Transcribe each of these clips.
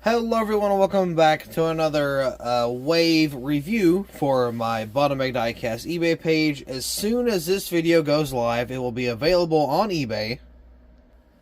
Hello everyone and welcome back to another wave review for my Bottom Bag Diecast eBay page. As soon as this video goes live, it will be available on eBay.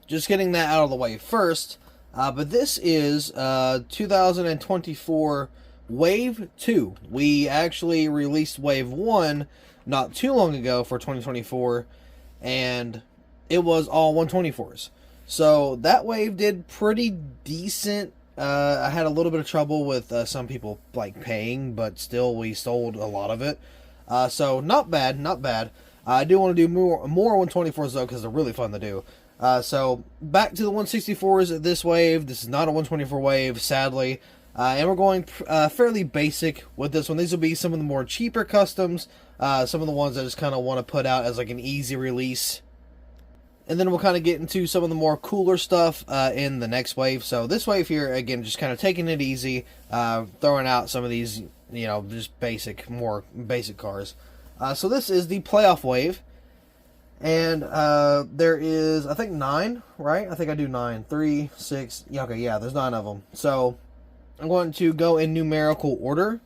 Just getting that out of the way first. But this is 2024 Wave 2. We actually released Wave 1 not too long ago for 2024, and it was all 124s. So that wave did pretty decent. I had a little bit of trouble with some people like paying, but still we sold a lot of it. So not bad, not bad. I do want to do more 124s though, because they're really fun to do. So back to the 164s this wave. This is not a 124 wave, sadly. And we're going fairly basic with this one. These will be some of the more cheaper customs. Some of the ones I just kind of want to put out as like an easy release. And then we'll kind of get into some of the more cooler stuff in the next wave. So this wave here, again, just kind of taking it easy, throwing out some of these, you know, just more basic cars. So this is the playoff wave. And there is, I think, 9, right? I think I do 9. 3, 6, yeah, okay, yeah, there's 9 of them. So I'm going to go in numerical order.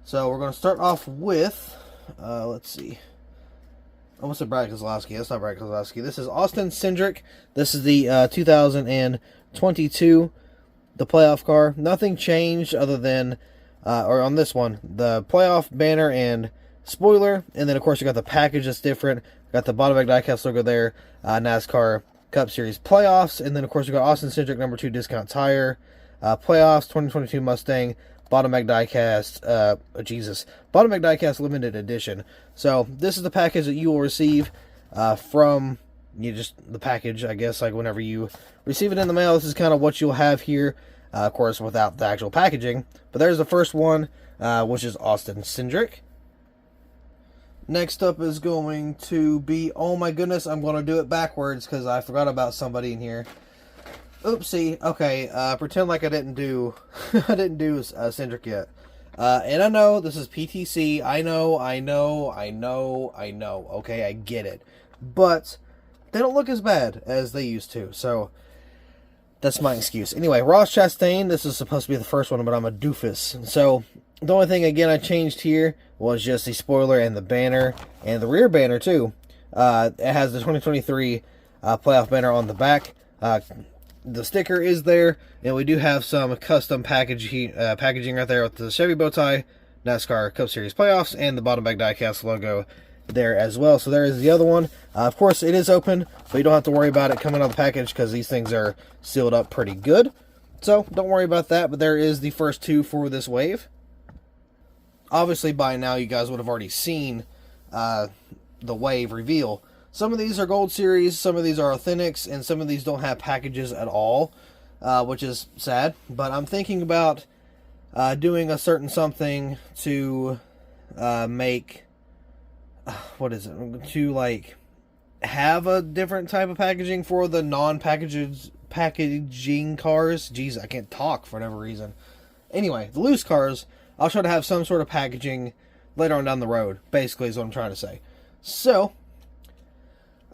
So we're going to start off with, let's see. I almost said Brad Keselowski. That's not Brad Keselowski. This is Austin Cindric. This is the 2022, the playoff car. Nothing changed other than, or on this one, the playoff banner and spoiler. And then, of course, you got the package that's different. Got the Bottom Bag Diecast logo there. NASCAR Cup Series playoffs. And then, of course, you got Austin Cindric, number 2 discount tire. Playoffs, 2022 Mustang. Bottom Bag Diecast, Bottom Bag Diecast Limited Edition. So, this is the package that you will receive from, the package, I guess, like whenever you receive it in the mail. This is kind of what you'll have here, of course, without the actual packaging. But there's the first one, which is Austin Cindric. Next up is going to be, oh my goodness, I'm going to do it backwards because I forgot about somebody in here. Oopsie. Okay, pretend like I didn't do Cindric yet. And I know this is PTC. I know. Okay, I get it. But they don't look as bad as they used to. So that's my excuse. Anyway, Ross Chastain. This is supposed to be the first one, but I'm a doofus. So the only thing again I changed here was just the spoiler and the banner and the rear banner too. It has the 2023 playoff banner on the back. The sticker is there, and we do have some custom packaging right there with the Chevy bow tie, NASCAR Cup Series playoffs, and the Bottom Bag Diecast logo there as well. So there is the other one. Of course, it is open, but you don't have to worry about it coming out of the package because these things are sealed up pretty good. So don't worry about that, but there is the first 2 for this wave. Obviously, by now, you guys would have already seen the wave reveal. Some of these are Gold Series, some of these are Authentics, and some of these don't have packages at all, which is sad. But I'm thinking about doing a certain something to make, to like have a different type of packaging for the packaging cars. Jeez, I can't talk for whatever reason. Anyway, the loose cars, I'll try to have some sort of packaging later on down the road, basically is what I'm trying to say. So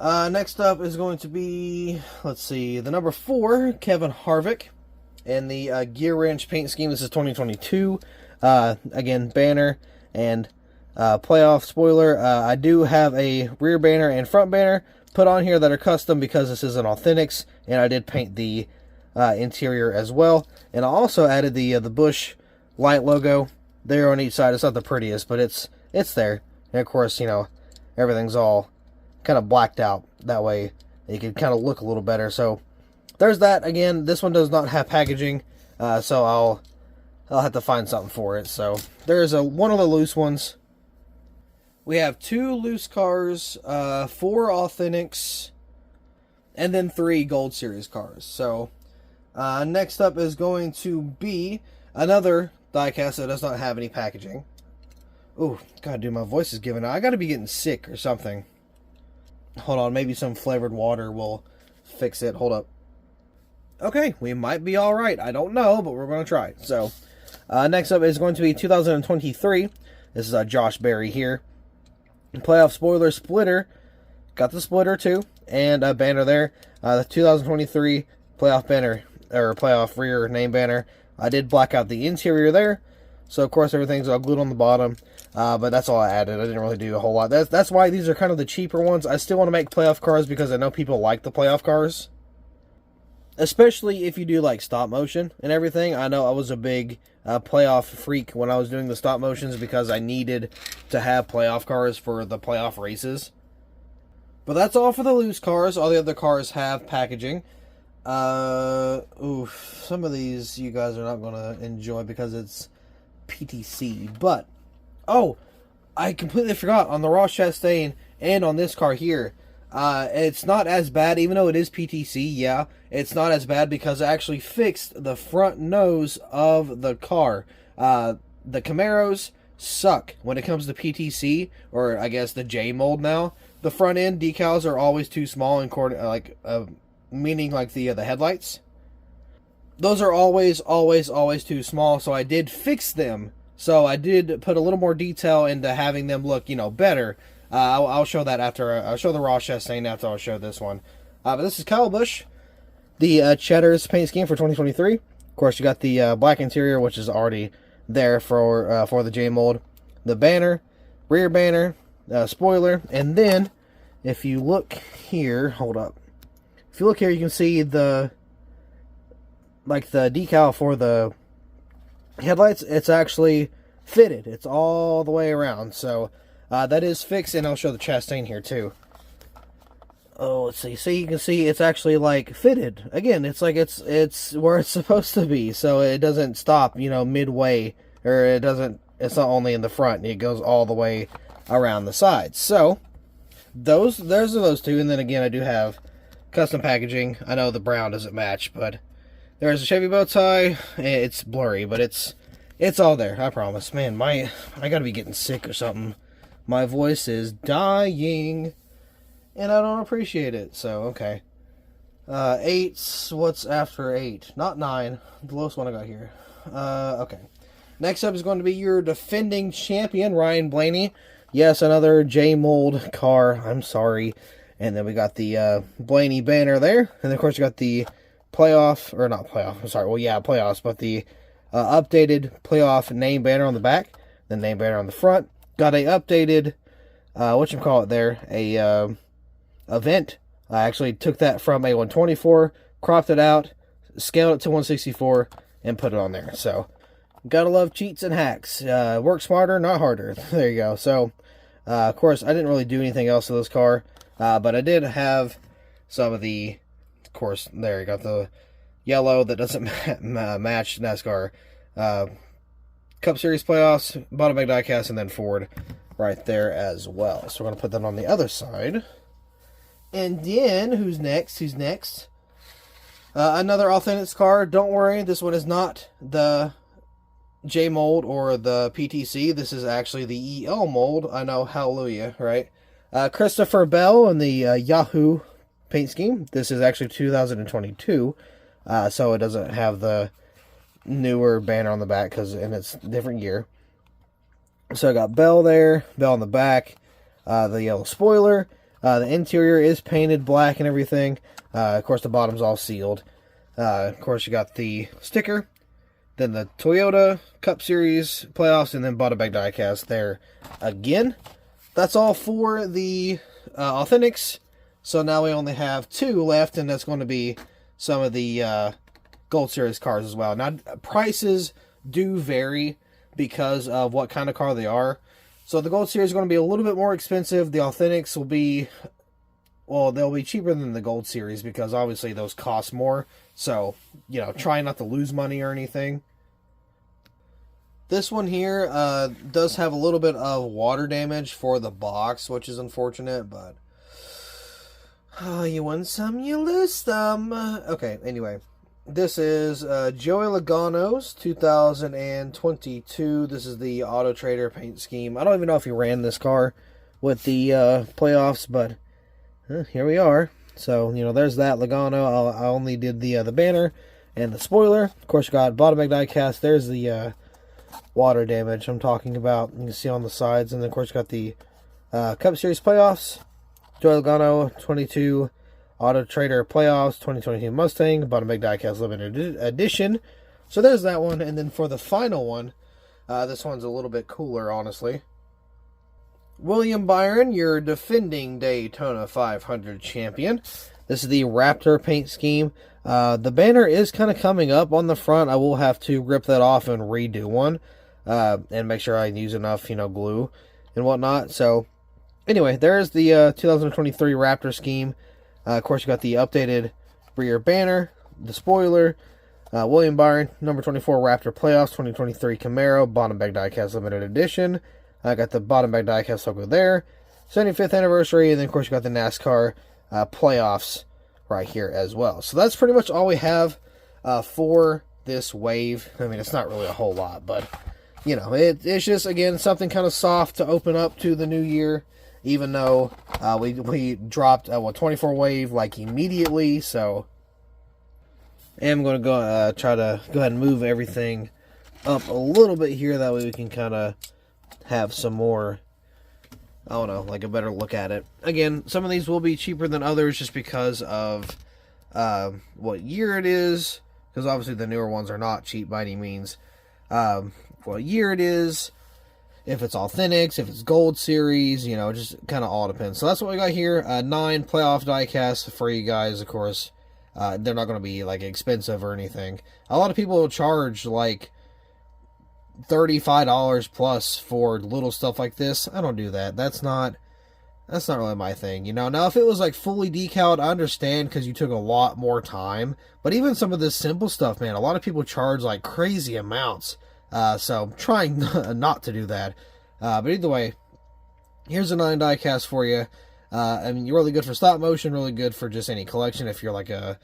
next up is going to be, let's see, the number 4, Kevin Harvick, in the gear wrench paint scheme. This is 2022. Again, banner and playoff spoiler. I do have a rear banner and front banner put on here that are custom because this is an Authentics, and I did paint the interior as well. And I also added the Busch Light logo there on each side. It's not the prettiest, but it's there. And of course, everything's all kind of blacked out. That way you can kind of look a little better. So there's that. Again, this one does not have packaging, so I'll have to find something for it. So there's one of the loose ones. We have 2 loose cars, 4 Authentics, and then 3 Gold Series cars. So next up is going to be another diecast that does not have any packaging. Oh, God, dude, my voice is giving out. I gotta be getting sick or something. Hold on, maybe some flavored water will fix it. Hold up. Okay, we might be alright. I don't know, but we're going to try. So, next up is going to be 2023. This is Josh Berry here. Playoff spoiler splitter. Got the splitter too. And a banner there. The 2023 playoff banner, or playoff rear name banner. I did black out the interior there, so of course everything's all glued on the bottom. But that's all I added. I didn't really do a whole lot. That's why these are kind of the cheaper ones. I still want to make playoff cars because I know people like the playoff cars. Especially if you do like stop motion and everything. I know I was a big playoff freak when I was doing the stop motions because I needed to have playoff cars for the playoff races. But that's all for the loose cars. All the other cars have packaging. Some of these you guys are not going to enjoy because it's PTC. But, oh, I completely forgot on the Ross Chastain and on this car here. It's not as bad, even though it is PTC, yeah. It's not as bad because I actually fixed the front nose of the car. The Camaros suck when it comes to PTC, or I guess the J mold now. The front end decals are always too small, meaning like the headlights. Those are always too small, so I did fix them. So I did put a little more detail into having them look, better. I'll show that after. I'll show the Ross Chastain after I'll show this one. But this is Kyle Busch, the Cheddar's paint scheme for 2023. Of course, you got the black interior, which is already there for the J mold. The banner, rear banner, spoiler, and then if you look here, hold up. If you look here, you can see the decal for the headlights. It's actually fitted. It's all the way around. So that is fixed, and I'll show the Chastain here too. Oh, let's see. See, you can see it's actually like fitted. Again, it's like it's where it's supposed to be, so it doesn't stop, midway, or it's not only in the front, it goes all the way around the sides. So those are those two, and then again I do have custom packaging. I know the brown doesn't match, but there's a Chevy bow tie. It's blurry, but it's all there, I promise. Man, I gotta be getting sick or something. My voice is dying, and I don't appreciate it, so, okay. 8's, what's after 8? Not 9, the lowest one I got here. Okay. Next up is going to be your defending champion, Ryan Blaney. Yes, another J-mold car, I'm sorry. And then we got the Blaney banner there, and then of course you got the playoffs, but the updated playoff name banner on the back, the name banner on the front. Got a updated, event. I actually took that from a 124, cropped it out, scaled it to 164, and put it on there. So, gotta love cheats and hacks. Work smarter, not harder. There you go. So, of course, I didn't really do anything else to this car, but I did have some of the, of course, there you got the yellow that doesn't match NASCAR. Cup Series playoffs, bottom bag diecast, and then Ford right there as well. So we're going to put that on the other side. And then, who's next? Another Authentics car. Don't worry, this one is not the J mold or the PTC. This is actually the EL mold. I know, hallelujah, right? Christopher Bell in the Yahoo paint scheme. This is actually 2022, so it doesn't have the newer banner on the back because it's a different year. So I got Bell there, Bell on the back, the yellow spoiler. The interior is painted black and everything. Of course, the bottom's all sealed. Of course, you got the sticker, then the Toyota Cup Series playoffs, and then bottom bag diecast there again. That's all for the Authentics. So now we only have 2 left, and that's going to be some of the Gold Series cars as well. Now, prices do vary because of what kind of car they are. So the Gold Series is going to be a little bit more expensive. The Authentics will be, well, they'll be cheaper than the Gold Series because obviously those cost more. So, try not to lose money or anything. This one here does have a little bit of water damage for the box, which is unfortunate, but you win some, you lose some. Okay, anyway. This is Joey Logano's 2022. This is the Auto Trader paint scheme. I don't even know if he ran this car with the playoffs, but here we are. So, there's that Logano. I only did the banner and the spoiler. Of course, you got bottom bag diecast. There's the water damage I'm talking about. You can see on the sides. And then, of course, you got the Cup Series playoffs. Joey Logano, 22. Auto Trader Playoffs 2022 Mustang, bottom bag diecast limited edition. So there's that one. And then for the final one, this one's a little bit cooler, honestly. William Byron, your defending Daytona 500 champion. This is the Raptor paint scheme. The banner is kind of coming up on the front. I will have to rip that off and redo one. And make sure I use enough, glue and whatnot. So, anyway, there's the 2023 Raptor scheme. Of course, you got the updated rear banner, the spoiler, William Byron, number 24 Raptor Playoffs 2023 Camaro, Bottom Bag Diecast Limited Edition. I got the Bottom Bag Diecast logo there. 75th anniversary, and then, of course, you got the NASCAR playoffs right here as well. So that's pretty much all we have for this wave. I mean, it's not really a whole lot, but, it's just, again, something kind of soft to open up to the new year, even though we dropped, 24 wave, immediately, so I'm going to go try to go ahead and move everything up a little bit here, that way we can kind of have some more, I don't know, a better look at it. Again, some of these will be cheaper than others just because of what year it is, because obviously the newer ones are not cheap by any means. What year it is, if it's Authentics, if it's Gold Series, just kind of all depends. So that's what we got here, 9 playoff diecast for you guys, of course. They're not going to be, expensive or anything. A lot of people will charge, $35 plus for little stuff like this. I don't do that. That's not really my thing, Now, if it was fully decaled, I understand because you took a lot more time. But even some of this simple stuff, man, a lot of people charge crazy amounts. So I'm trying not to do that. But either way, here's a 9 diecast for you. I mean, you're really good for stop motion, really good for just any collection. If you're a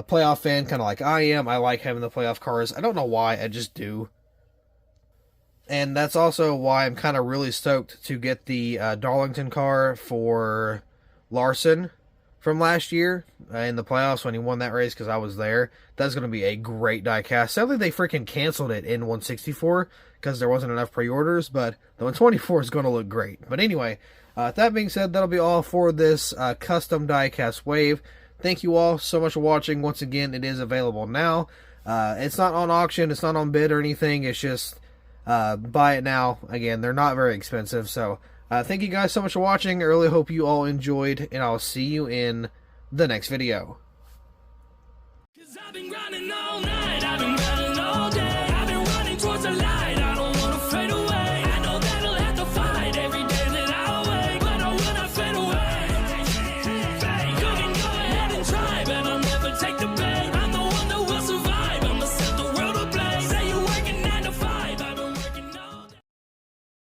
playoff fan, kind of like I am, I like having the playoff cars. I don't know why, I just do. And that's also why I'm kind of really stoked to get the Darlington car for Larson from last year in the playoffs when he won that race, because I was there. That's going to be a great diecast. Sadly, they freaking canceled it in 164 because there wasn't enough pre-orders, but the 124 is going to look great. But anyway, that being said, that'll be all for this custom diecast wave. Thank you all so much for watching. Once again, it is available now. It's not on auction, it's not on bid or anything, it's just buy it now. Again, they're not very expensive. So thank you guys so much for watching. I really hope you all enjoyed, and I'll see you in the next video.